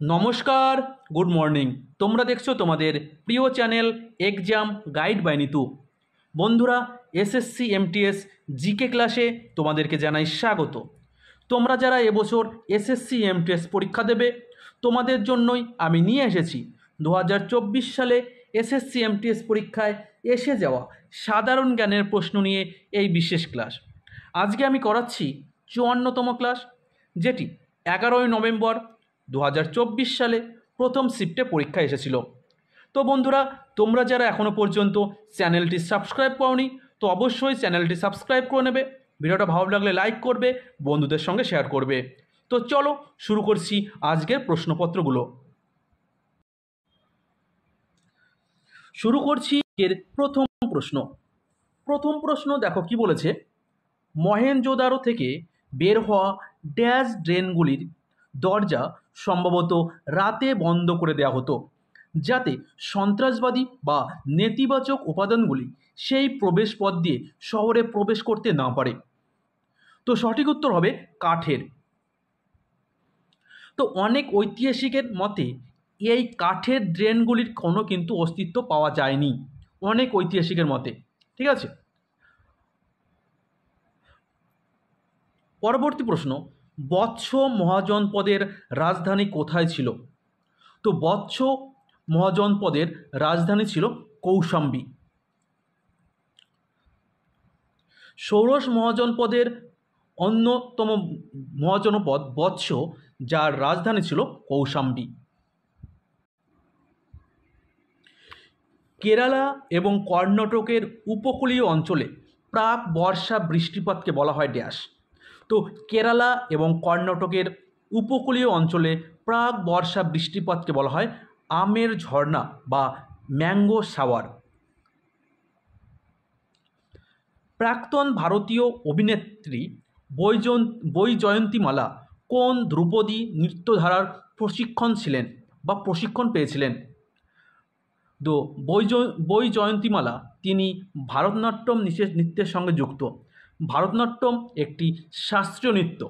নমস্কার, good morning. তোমরা দেখছো তোমাদের প্রিয় channel exam guide by Nitu. বন্ধুরা, এসএসসি এমটিএস জিকে ক্লাসে তোমাদেরকে জানাই স্বাগত। তোমরা যারা এবছর এসএসসি এমটিএস পরীক্ষা দেবে, তোমাদের জন্যই আমি নিয়ে এসেছি 2024 সালে এসএসসি এমটিএস পরীক্ষায় এসে যাওয়া সাধারণ জ্ঞানের প্রশ্ন নিয়ে এই বিশেষ ক্লাস। আজকে আমি করাচ্ছি 54তম ক্লাস, যেটি 11ই নভেম্বর 2024 সালে প্রথম শিফটে পরীক্ষা এসেছিল। তো বন্ধুরা, তোমরা যারা এখনও পর্যন্ত চ্যানেলটি সাবস্ক্রাইব করোনি, তো অবশ্যই চ্যানেলটি সাবস্ক্রাইব করে নেবে। ভিডিওটা ভালো লাগলে লাইক করবে, বন্ধুদের সঙ্গে শেয়ার করবে। তো চলো শুরু করছি আজকের প্রশ্নপত্রগুলো। শুরু করছি এর প্রথম প্রশ্ন। দেখো কি বলেছে, মহেঞ্জোদারো থেকে বের হওয়া ড্যাশ ড্রেনগুলির দরজা সম্ভবত রাতে বন্ধ করে দেওয়া হতো, যাতে সন্ত্রাসবাদী বা নেতিবাচক উপাদানগুলি সেই প্রবেশ পথ দিয়ে শহরে প্রবেশ করতে না পারে। তো সঠিক উত্তর হবে কাঠের। তো অনেক ঐতিহাসিকের মতে এই কাঠের ড্রেনগুলির কোনো কিন্তু অস্তিত্ব পাওয়া যায়নি, অনেক ঐতিহাসিকের মতে। ঠিক আছে, পরবর্তী প্রশ্ন, বৎস মহাজনপদের রাজধানী কোথায় ছিল? তো বৎস মহাজনপদের রাজধানী ছিল কৌশাম্বী। ষোড়শ মহাজনপদের অন্যতম মহাজনপদ বৎস, যার রাজধানী ছিল কৌশাম্বী। কেরালা এবং কর্ণাটকের উপকূলীয় অঞ্চলে প্রাক বর্ষা বৃষ্টিপাতকে বলা হয় ড্যাশ। তো কেরালা এবং কর্ণাটকের উপকূলীয় অঞ্চলে প্রাক বর্ষা বৃষ্টিপাতকে বলা হয় আমের ঝর্ণা বা ম্যাঙ্গো শাওয়ার। প্রাক্তন ভারতীয় অভিনেত্রী বৈজয়ন্তীমালা কোন ধ্রুপদী নৃত্যধারার প্রশিক্ষণ পেয়েছিলেন? তো বৈজয়ন্তীমালা তিনি ভারতনাট্যম নৃত্যের সঙ্গে যুক্ত। ভারতনাট্যম একটি শাস্ত্রীয় নৃত্য,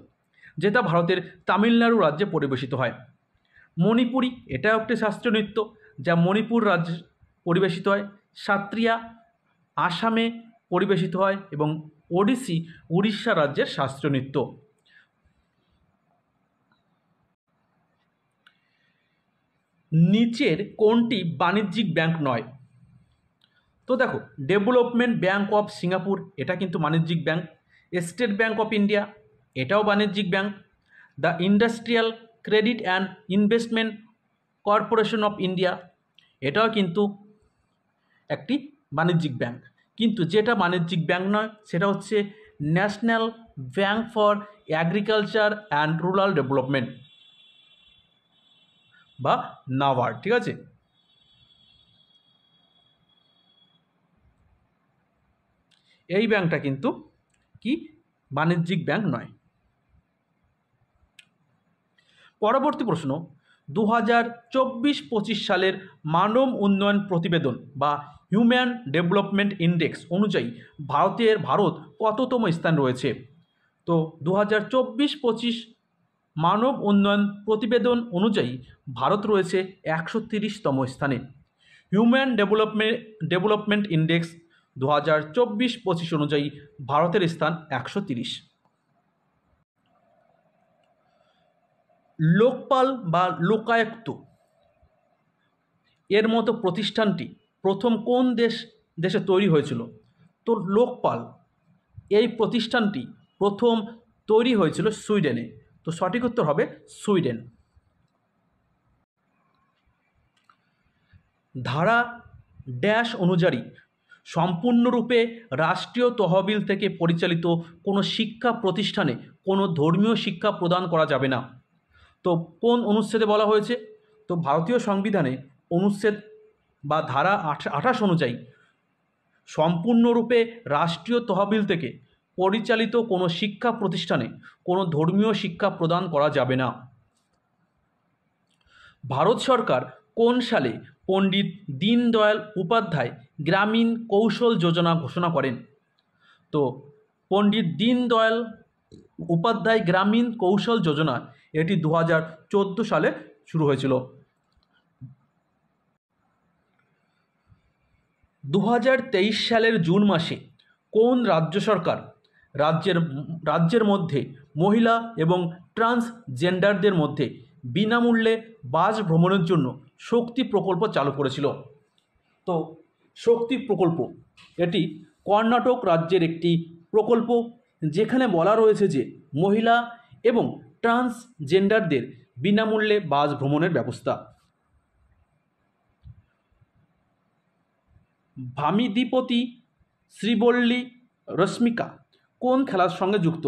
যেটা ভারতের তামিলনাড়ু রাজ্যে পরিবেশিত হয়। মণিপুরি, এটাও একটি শাস্ত্রীয় নৃত্য যা মণিপুর রাজ্যে পরিবেশিত হয়। সাত্রিয়া আসামে পরিবেশিত হয় এবং ওড়িশি উড়িষ্যা রাজ্যের শাস্ত্রীয় নৃত্য। নিচের কোনটি বাণিজ্যিক ব্যাংক নয়? তো দেখো, ডেভেলপমেন্ট ব্যাংক অফ সিঙ্গাপুর এটা কিন্তু বাণিজ্যিক bank. State bank of India এটাও বাণিজ্যিক bank. The industrial credit and investment corporation of India এটাও কিন্তু একটি বাণিজ্যিক ব্যাংক। কিন্তু যেটা বাণিজ্যিক ব্যাংক নয় সেটা হচ্ছে national bank for agriculture and rural development বা নাবার্ড। ঠিক আছে, এই ব্যাংকটা কিন্তু কি বাণিজ্যিক ব্যাংক নয়। পরবর্তী প্রশ্ন, 2024-25 সালের মানব উন্নয়ন প্রতিবেদন বা হিউম্যান ডেভেলপমেন্ট ইন্ডেক্স অনুযায়ী ভারত কততম স্থান রয়েছে? তো 2024-25 মানব উন্নয়ন প্রতিবেদন অনুযায়ী ভারত রয়েছে 130তম স্থানে। হিউম্যান ডেভেলপমেন্ট ইন্ডেক্স 2024-25 অনুযায়ী ভারতের স্থান 130। লোকপাল বা লোকায়ুক্ত এর মতো প্রতিষ্ঠানটি প্রথম কোন দেশে তৈরি হয়েছিল? তো লোকপাল এই প্রতিষ্ঠানটি প্রথম তৈরি হয়েছিল সুইডেনে। তো সঠিক উত্তর হবে সুইডেন। ধারা ড্যাশ অনুযায়ী সম্পূর্ণরূপে রাষ্ট্রীয় তহবিল থেকে পরিচালিত কোনো শিক্ষা প্রতিষ্ঠানে কোনো ধর্মীয় শিক্ষা প্রদান করা যাবে না। তো কোন অনুচ্ছেদে বলা হয়েছে? তো ভারতীয় সংবিধানে অনুচ্ছেদ বা ধারা 28 অনুযায়ী সম্পূর্ণরূপে রাষ্ট্রীয় তহবিল থেকে পরিচালিত কোনো শিক্ষা প্রতিষ্ঠানে কোনো ধর্মীয় শিক্ষা প্রদান করা যাবে না। ভারত সরকার কোন সালে পণ্ডিত দীনদয়াল উপাধ্যায় গ্রামীণ কৌশল যোজনা ঘোষণা করেন? তো পণ্ডিত দীনদয়াল উপাধ্যায় গ্রামীণ কৌশল যোজনা এটি 2014 সালে শুরু হয়েছিল। 2023 সালের জুন মাসে কোন রাজ্য সরকার রাজ্যের মধ্যে মহিলা এবং ট্রান্সজেন্ডারদের মধ্যে বিনামূল্যে বাস ভ্রমণের জন্য শক্তি প্রকল্প চালু করেছিল? তো শক্তি প্রকল্প এটি কর্ণাটক রাজ্যের একটি প্রকল্প, যেখানে বলা রয়েছে যে মহিলা এবং ট্রান্সজেন্ডারদের বিনামূল্যে বাস ভ্রমণের ব্যবস্থা। ভামিদীপতি শ্রীবল্লী রশ্মিকা কোন খেলার সঙ্গে যুক্ত?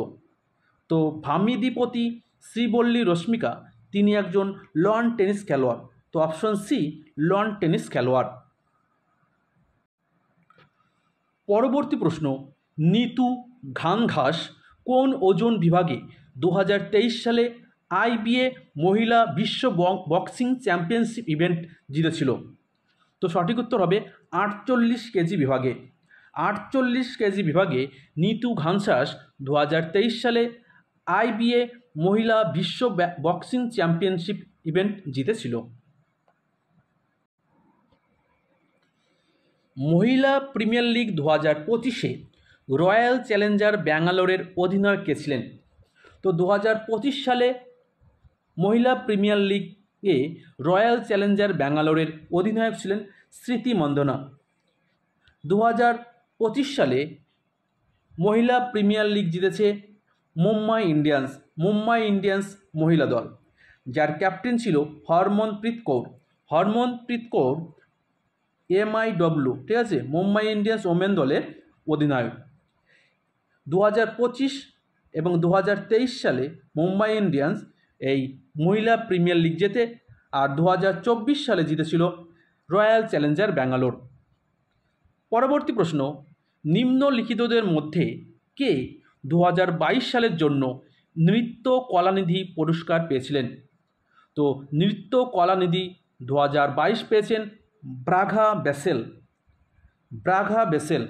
তো ভামিদীপতি শ্রীবল্লী রশ্মিকা তিনি একজন লন টেনিস খেলোয়াড়। তো অপশন সি, লন টেনিস খেলোয়াড়। পরবর্তী প্রশ্ন, নিতু ঘাংঘাস কোন ওজন বিভাগে 2023 সালে আইবিএ মহিলা বিশ্ব বক্সিং চ্যাম্পিয়নশিপ ইভেন্ট জিতেছিল? তো সঠিক উত্তর হবে 48 কেজি বিভাগে। 48 কেজি বিভাগে নিতু ঘাংঘাস 2023 সালে আইবিএ মহিলা বিশ্ব বক্সিং চ্যাম্পিয়নশিপ ইভেন্ট জিতেছিল। মহিলা প্রিমিয়ার লিগ 2025-এ রয়্যাল চ্যালেঞ্জার ব্যাঙ্গালোরের অধিনায়ক কে ছিলেন? তো 2025 সালে মহিলা প্রিমিয়ার লিগে রয়্যাল চ্যালেঞ্জার ব্যাঙ্গালোরের অধিনায়ক ছিলেন স্মৃতি মন্দনা। 2025 সালে মহিলা প্রিমিয়ার লিগ জিতেছে মুম্বাই ইন্ডিয়ান্স মহিলা দল, যার ক্যাপ্টেন ছিল হরমনপ্রীত কৌর। হরমনপ্রীত কৌর MIW, ঠিক আছে, মুম্বাই ইন্ডিয়ান্স ওমেন দলের অধিনায়ক। 2025 এবং 2023 সালে মুম্বাই ইন্ডিয়ান্স এই মহিলা প্রিমিয়ার লিগ জেতে, আর 2024 সালে জিতেছিল রয়্যাল চ্যালেঞ্জার ব্যাঙ্গালোর। পরবর্তী প্রশ্ন, নিম্নলিখিতদের মধ্যে কে 2022 সালের জন্য নৃত্য কলানিধি পুরস্কার পেয়েছিলেন? তো নৃত্য কলানিধি 2022 পেয়েছেন ব্রাঘা বেসেল।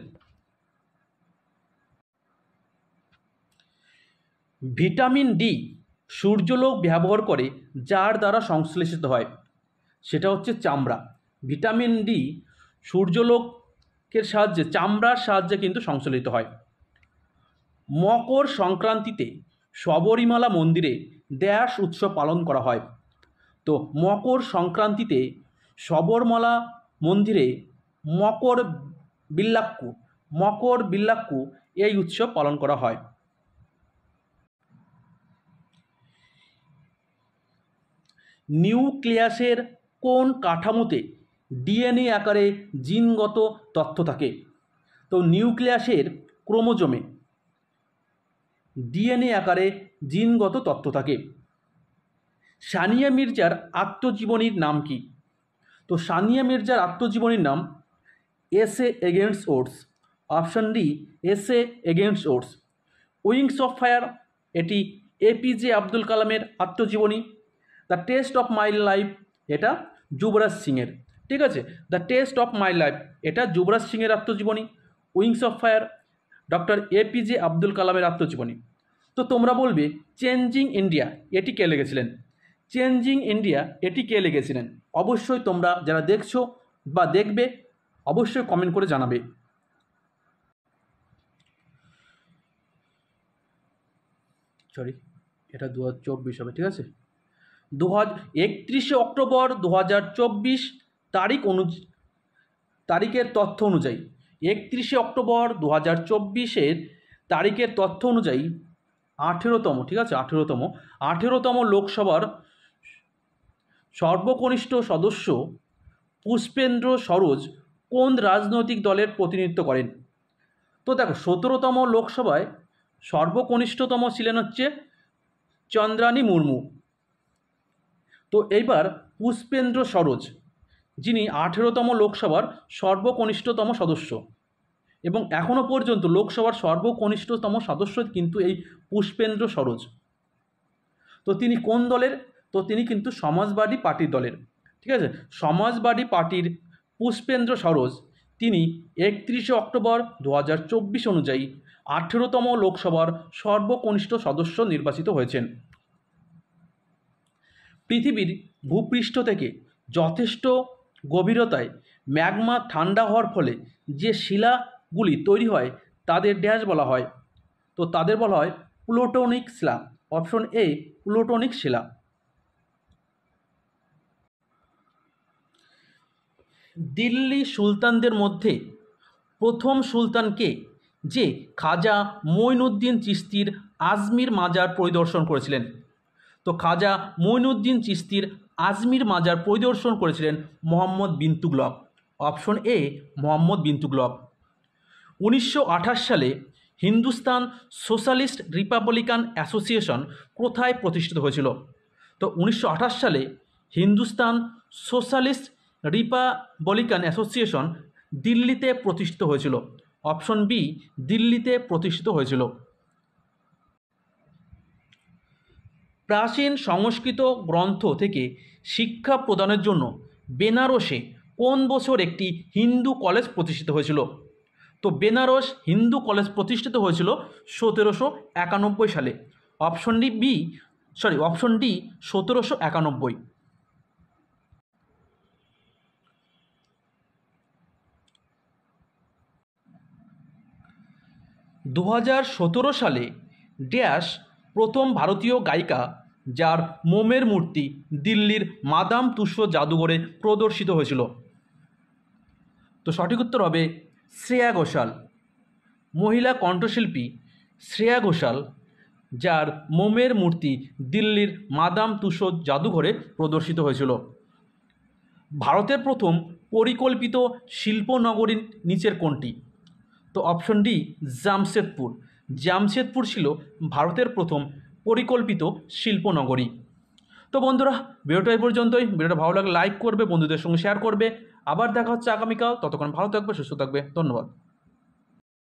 ভিটামিন ডি সূর্যালোক ব্যবহার করে যার দ্বারা সংশ্লেষিত হয়, সেটা হচ্ছে চামড়া। ভিটামিন ডি সূর্যালোকের সাহায্যে, চামড়ার সাহায্যে কিন্তু সংশ্লেষিত হয়। মকর সংক্রান্তিতে শবরীমালা মন্দিরে ড্যাশ উৎসব পালন করা হয়? তো মকর সংক্রান্তিতে শবরীমালা মন্দিরে মকর বিল্লাক্কু এই উৎসব পালন করা হয়। নিউক্লিয়াসের কোন কাঠামোতে ডিএনএ আকারে জিনগত তথ্য থাকে? তো নিউক্লিয়াসের ক্রোমোজোমে ডিএনএ আকারে জিনগত তথ্য থাকে। সানিয়া মির্জার আত্মজীবনীর নাম কি? তো সানিয়া মির্জার আত্মজীবনীর নাম এসে এগেইনস্ট ওডস। অপশন ডি, এসে against odds. Wings of fire এটি APJ আব্দুল কালামের আত্মজীবনী। The test of my life এটা যুবরাজ সিংয়ের, ঠিক আছে। The test of my life এটা যুবরাজ সিংয়ের আত্মজীবনী। Wings of fire doctor APJ Abdul কালামের আত্মজীবনী। তো তোমরা বলবে চেঞ্জিং ইন্ডিয়া এটি কে লিখেছিলেন? চেঞ্জিং ইন্ডিয়া এটি কে লিখেছিলেন? অবশ্যই তোমরা যারা দেখছো বা দেখবে অবশ্যই কমেন্ট করে জানাবে। এটা 2024 হবে, ঠিক আছে। 31 অক্টোবর 2024 তারিখের তথ্য অনুযায়ী, 31 অক্টোবর 2024 তারিখের তথ্য অনুযায়ী 18তম, ঠিক আছে, 18তম লোকসভার সর্বকনিষ্ঠ সদস্য পুষ্পেন্দ্র সরোজ কোন রাজনৈতিক দলের প্রতিনিধিত্ব করেন? তো দেখো, 17তম লোকসভায় সর্বকনিষ্ঠতম ছিলেন হচ্ছে চন্দ্রানী মুর্মু। তো এইবার পুষ্পেন্দ্র সরোজ, যিনি 18তম লোকসভার সর্বকনিষ্ঠতম সদস্য, এবং এখনও পর্যন্ত লোকসভার সর্বকনিষ্ঠতম সদস্য কিন্তু এই পুষ্পেন্দ্র সরোজ। তো তিনি কোন দলের? তো তিনি কিন্তু সমাজবাদী পার্টির দলের, ঠিক আছে। সমাজবাদী পার্টির পুষ্পেন্দ্র সরোজ তিনি 31 অক্টোবর 2024 অনুযায়ী 18তম লোকসভার সর্বকনিষ্ঠ সদস্য নির্বাচিত হয়েছেন। পৃথিবীর ভূপৃষ্ঠ থেকে যথেষ্ট গভীরতায় ম্যাগমা ঠান্ডা হওয়ার ফলে যে শিলাগুলি তৈরি হয় তাদের ড্যাশ বলা হয়, তো তাদের বলা হয় plutonic Shila. Option A plutonic শিলা। দিল্লি সুলতানদের মধ্যে প্রথম সুলতান কে, যে খাজা মঈনুদ্দিন চিশতির আজমির মাজার পরিদর্শন করেছিলেন? তো খাজা মঈনুদ্দিন চিশতির আজমির মাজার পরিদর্শন করেছিলেন মোহাম্মদ বিন তুগলক। Option A Mohammad bin Tughlaq. 1928 সালে হিন্দুস্তান সোশ্যালিস্ট রিপাবলিকান অ্যাসোসিয়েশন কোথায় প্রতিষ্ঠিত হয়েছিল? তো 1928 সালে হিন্দুস্তান সোশ্যালিস্ট রিপাবলিকান অ্যাসোসিয়েশন দিল্লিতে প্রতিষ্ঠিত হয়েছিল। অপশন বি দিল্লিতে প্রতিষ্ঠিত হয়েছিল। প্রাচীন সংস্কৃত গ্রন্থ থেকে শিক্ষা প্রদানের জন্য বেনারসে কোন বছর একটি হিন্দু কলেজ প্রতিষ্ঠিত হয়েছিল? তো বেনারস হিন্দু কলেজ প্রতিষ্ঠিত হয়েছিল 1791 সালে। Option D 1791। 2017 সালে ড্যাশ প্রথম ভারতীয় গায়িকা যার মোমের মূর্তি দিল্লির মাদাম তুসো জাদুঘরে প্রদর্শিত হয়েছিল? তো সঠিক উত্তর হবে শ্রেয়া ঘোষাল। মহিলা কণ্ঠশিল্পী শ্রেয়া ঘোষাল, যার মোমের মূর্তি দিল্লির মাদাম তুসো জাদুঘরে প্রদর্শিত হয়েছিল। ভারতের প্রথম পরিকল্পিত শিল্পনগরী নিচের কোনটি? তো অপশন ডি জামশেদপুর। জামশেদপুর ছিল ভারতের প্রথম পরিকল্পিত শিল্পনগরী। তো বন্ধুরা, ভিডিওটা এই পর্যন্তই। ভিডিওটা ভালো লাগলে লাইক করবে, বন্ধুদের সঙ্গে শেয়ার করবে। আবার দেখা হচ্ছে আগামীকাল। ততক্ষণ ভালো থাকবে, সুস্থ থাকবে। ধন্যবাদ।